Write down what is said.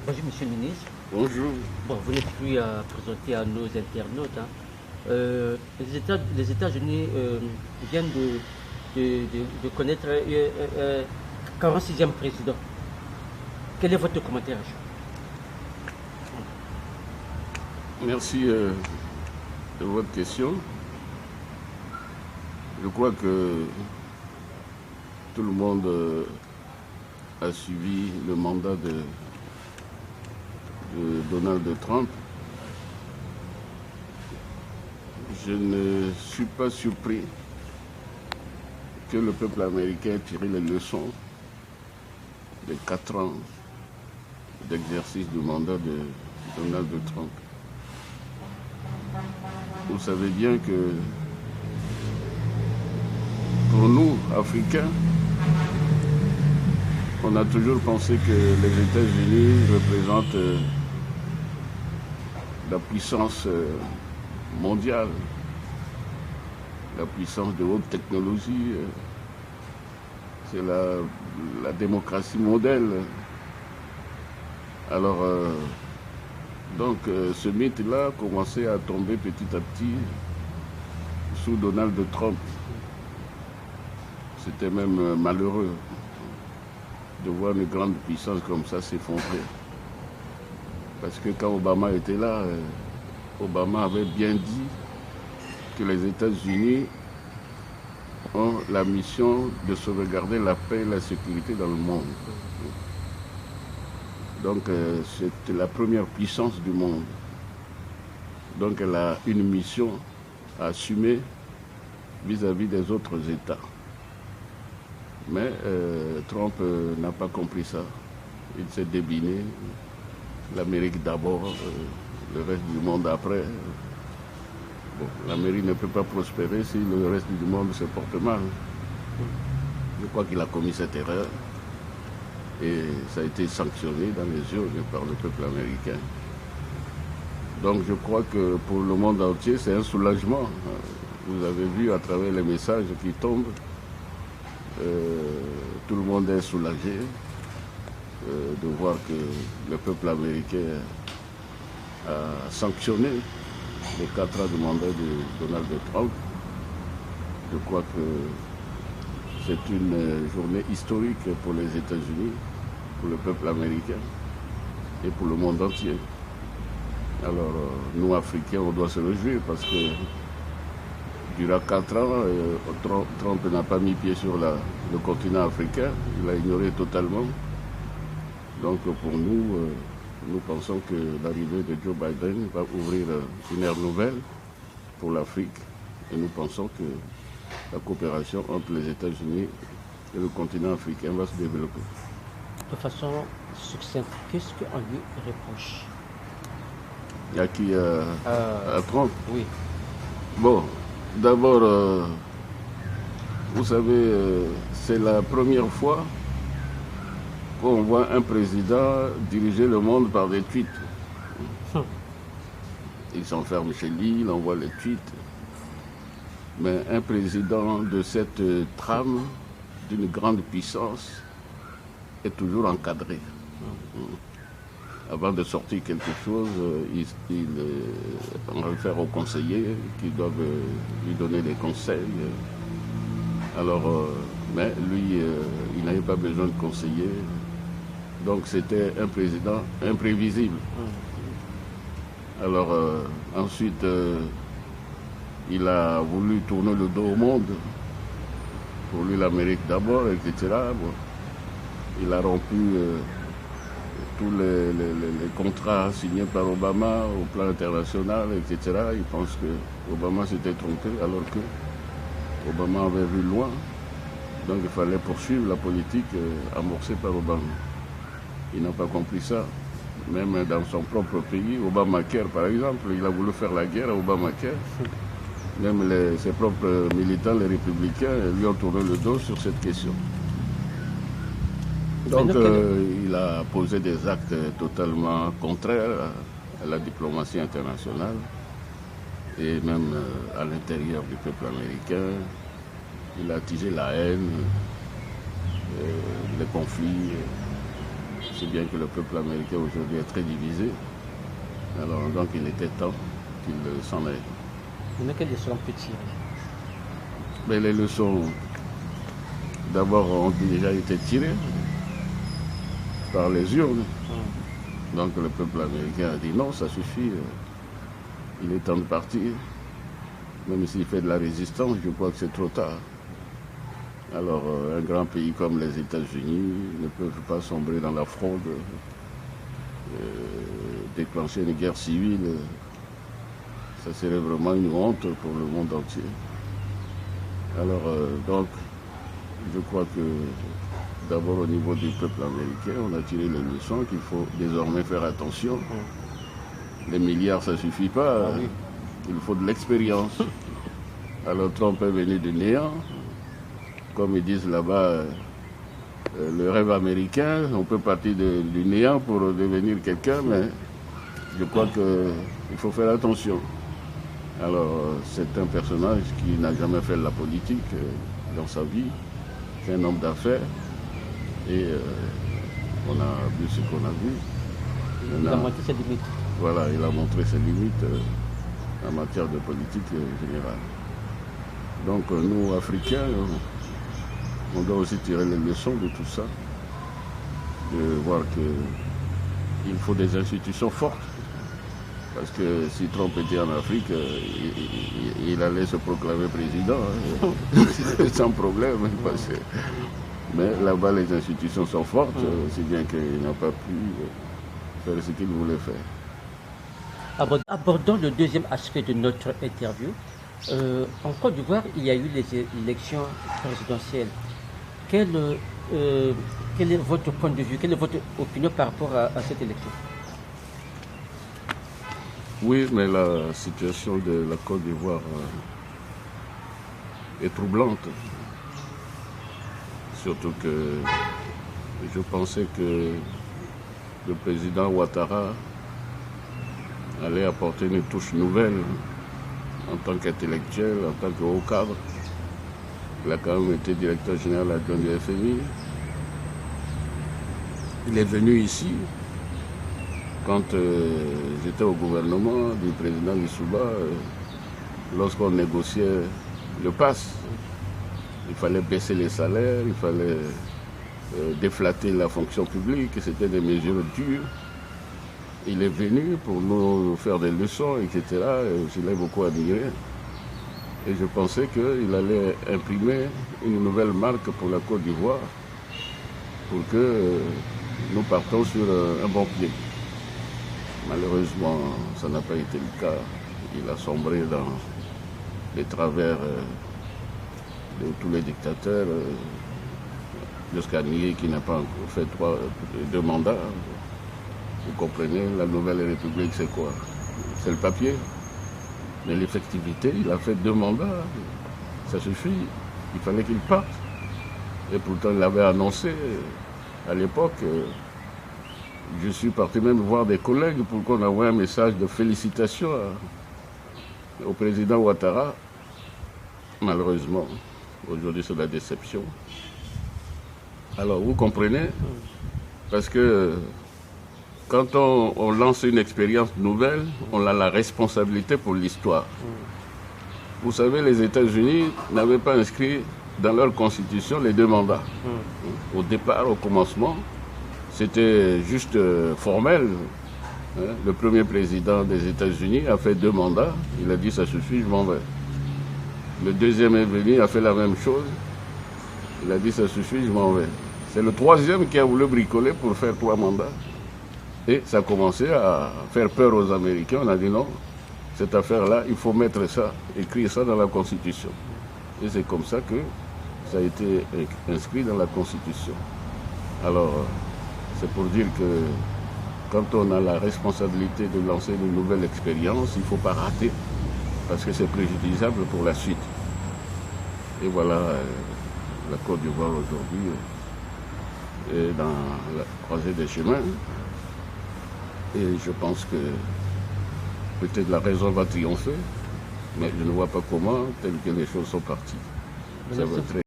Bonjour Monsieur le ministre. Bonjour. Bon, vous n'êtes plus à présenter à nos internautes, hein. Les États-Unis viennent de connaître 46e président. Quel est votre commentaire? Merci de votre question. Je crois que tout le monde a suivi le mandat de Donald Trump. Je ne suis pas surpris que le peuple américain ait tiré les leçons des 4 ans d'exercice du mandat de Donald Trump. Vous savez bien que pour nous, Africains, on a toujours pensé que les États-Unis représentent la puissance mondiale, la puissance de haute technologie, c'est la démocratie modèle. Alors, ce mythe-là a commencé à tomber petit à petit sous Donald Trump. C'était même malheureux de voir une grande puissance comme ça s'effondrer. Parce que quand Obama était là, Obama avait bien dit que les États-Unis ont la mission de sauvegarder la paix et la sécurité dans le monde. Donc c'est la première puissance du monde. Donc elle a une mission à assumer vis-à-vis des autres États. Mais Trump n'a pas compris ça. Il s'est débiné. L'Amérique d'abord, le reste du monde après. Bon, l'Amérique ne peut pas prospérer si le reste du monde se porte mal. Je crois qu'il a commis cette erreur. Et ça a été sanctionné dans les urnes par le peuple américain. Donc je crois que pour le monde entier, c'est un soulagement. Vous avez vu à travers les messages qui tombent, tout le monde est soulagé de voir que le peuple américain a sanctionné les 4 ans de mandat de Donald Trump. Je crois que c'est une journée historique pour les États-Unis, pour le peuple américain et pour le monde entier. Alors, nous, Africains, on doit se réjouir parce que durant 4 ans, Trump n'a pas mis pied sur le continent africain, il l'a ignoré totalement. Donc pour nous, nous pensons que l'arrivée de Joe Biden va ouvrir une ère nouvelle pour l'Afrique et nous pensons que la coopération entre les États-Unis et le continent africain va se développer. De façon succincte, qu'est-ce qu'on lui reproche? À qui à Trump? Oui. Bon, d'abord, vous savez, c'est la première fois qu'on voit un président diriger le monde par des tweets. Il s'enferme chez lui, il envoie les tweets. Mais un président de cette trame, d'une grande puissance, est toujours encadré. Avant de sortir quelque chose, il en réfère aux conseillers qui doivent lui donner des conseils. Alors, mais lui, il n'avait pas besoin de conseillers. Donc c'était un président imprévisible. Alors ensuite, il a voulu tourner le dos au monde. Pour lui, l'Amérique d'abord, etc. Bon, il a rompu tous les contrats signés par Obama au plan international, etc. Il pense que Obama s'était trompé alors que Obama avait vu loin. Donc il fallait poursuivre la politique amorcée par Obama. Il n'a pas compris ça. Même dans son propre pays, Obamacare par exemple, il a voulu faire la guerre à Obamacare. Même ses propres militants, les républicains, lui ont tourné le dos sur cette question. Donc il a posé des actes totalement contraires à la diplomatie internationale et même à l'intérieur du peuple américain. Il a attisé la haine, les conflits. si bien que le peuple américain aujourd'hui est très divisé. Alors donc il était temps qu'il s'en aille. Mais quelles leçons on peut tirer? Mais les leçons, d'abord, ont déjà été tirées par les urnes. Donc le peuple américain a dit non, ça suffit, il est temps de partir. Même s'il fait de la résistance, je crois que c'est trop tard. Alors un grand pays comme les États-Unis ne peuvent pas sombrer dans la fraude, déclencher une guerre civile. Ça serait vraiment une honte pour le monde entier. Alors donc, je crois que d'abord au niveau du peuple américain, on a tiré les leçons qu'il faut désormais faire attention. Les milliards, ça ne suffit pas. Il faut de l'expérience. Alors Trump est venu du néant. Comme ils disent là-bas, le rêve américain, on peut partir du néant pour devenir quelqu'un, mais je crois qu'il faut faire attention. Alors c'est un personnage qui n'a jamais fait de la politique dans sa vie. C'est un homme d'affaires. Et on a vu ce qu'on a vu. Il a montré ses limites. Voilà, il a montré ses limites en matière de politique générale. Donc nous, Africains, on doit aussi tirer les leçons de tout ça, de voir qu'il faut des institutions fortes. Parce que si Trump était en Afrique, il allait se proclamer président, hein, sans problème. Mais là-bas, les institutions sont fortes, si bien qu'il n'a pas pu faire ce qu'il voulait faire. Abordons le deuxième aspect de notre interview. En Côte d'Ivoire, il y a eu les élections présidentielles. Quel est votre point de vue, quelle est votre opinion par rapport à cette élection? Oui, mais la situation de la Côte d'Ivoire est troublante. Surtout que je pensais que le président Ouattara allait apporter une touche nouvelle en tant qu'intellectuel, en tant que haut cadre. Il a quand même été directeur général adjoint du FMI. Il est venu ici quand j'étais au gouvernement du président Lissouba, lorsqu'on négociait le pass. Il fallait baisser les salaires, il fallait déflater la fonction publique, c'était des mesures dures. Il est venu pour nous faire des leçons, etc. Je l'ai beaucoup admiré. Et je pensais qu'il allait imprimer une nouvelle marque pour la Côte d'Ivoire pour que nous partons sur un bon pied. Malheureusement, ça n'a pas été le cas. Il a sombré dans les travers de tous les dictateurs, jusqu'à nier qu'il n'a pas fait deux mandats. Vous comprenez, la nouvelle République, c'est quoi? C'est le papier. Mais l'effectivité, il a fait 2 mandats. Ça suffit. Il fallait qu'il parte. Et pourtant, il l'avait annoncé à l'époque. Je suis parti même voir des collègues pour qu'on envoie un message de félicitations au président Ouattara. Malheureusement, aujourd'hui, c'est la déception. Alors, vous comprenez? Parce que quand on lance une expérience nouvelle, on a la responsabilité pour l'histoire. Vous savez, les États-Unis n'avaient pas inscrit dans leur constitution les 2 mandats. Au départ, au commencement, c'était juste formel. Le premier président des États-Unis a fait 2 mandats. Il a dit ça suffit, je m'en vais. Le deuxième est venu, a fait la même chose. Il a dit ça suffit, je m'en vais. C'est le troisième qui a voulu bricoler pour faire 3 mandats. Et ça a commencé à faire peur aux Américains. On a dit non, cette affaire-là, il faut mettre ça, écrire ça dans la Constitution. Et c'est comme ça que ça a été inscrit dans la Constitution. Alors, c'est pour dire que quand on a la responsabilité de lancer une nouvelle expérience, il ne faut pas rater, parce que c'est préjudiciable pour la suite. Et voilà, la Côte d'Ivoire aujourd'hui est dans la croisée des chemins. Et je pense que peut-être la raison va triompher, mais je ne vois pas comment, telles que les choses sont parties. Ça va très